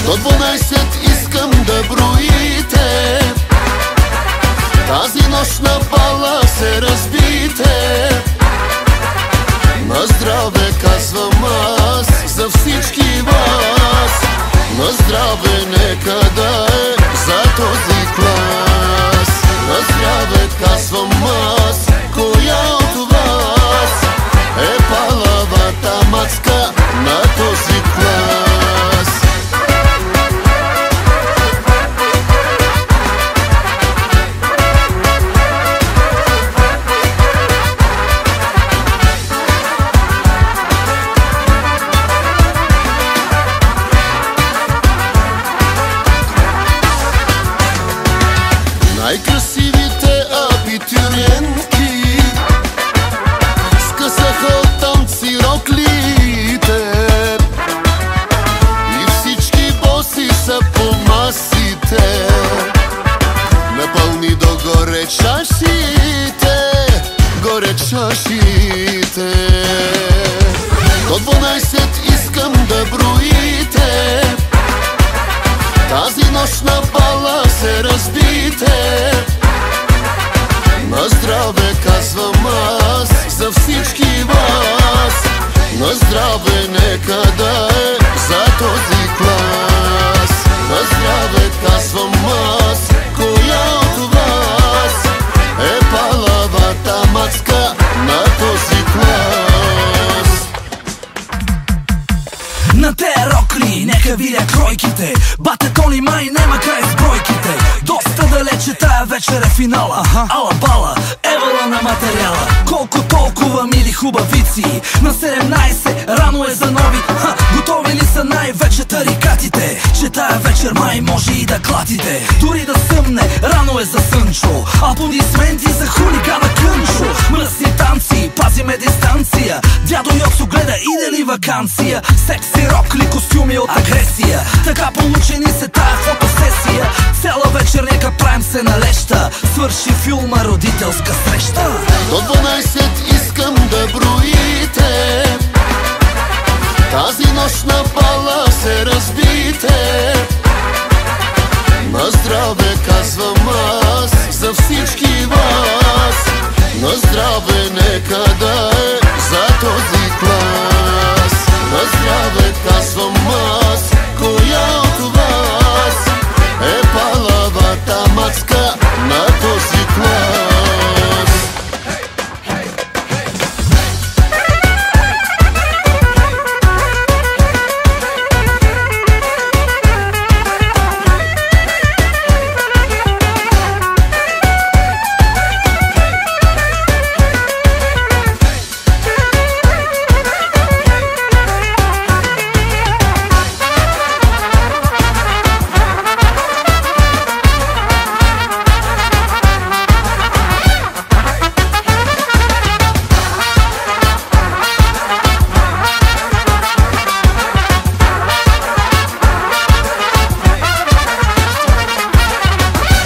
До 12 искам да броите, тази нощ на бала се разбите. На здраве казвам аз за всички вас, на здраве нека да е за този клас. На здраве казвам аз, коя от вас е палавата мацка на този клас? Най-красивите абитуриентки скъсаха от танци роклите и всички боси са по масите. Напълни догоре чашите, горе чашите. До 12 искам да броите, тази нощ на бала се разбите. На здраве казвам аз за всички вас, на здраве нека да е за този клас. На здраве казвам аз, коя от вас е палавата мацка на този клас? На те рокли нека видя кройките, бате Тони май нема край с бройките. Доста далече тая вечер е финала, ала бала, евала на материала. Колко толкова мили хубавици, на 17 рано е за нови. Готови ли са най-вече тарикатите, че тая вечер май може и да клатите. Дори да съмне, рано е за Сънчо, аплодисменти за хулигана Кънчо. Мръсни танци, пазиме дистанция, дядо Йоксо гледа иде ли вакансия. Секси рокли, костюми от агресия, така получени се тая фотосесия. Цяла вечер нека правим се на леща, свърши филма родителска среща. До 12 искам да броите, тази нощ на бала се разбите. На здраве казвам аз за всички вас, на здраве нека да е за този клас. На здраве казвам аз, коя от вас е палавата мацка на този клас?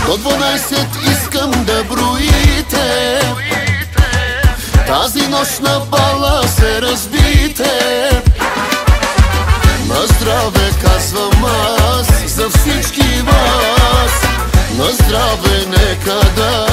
До 12 искам да броите, тази нощ на бала се разбите. На здраве казвам аз за всички вас, на здраве нека да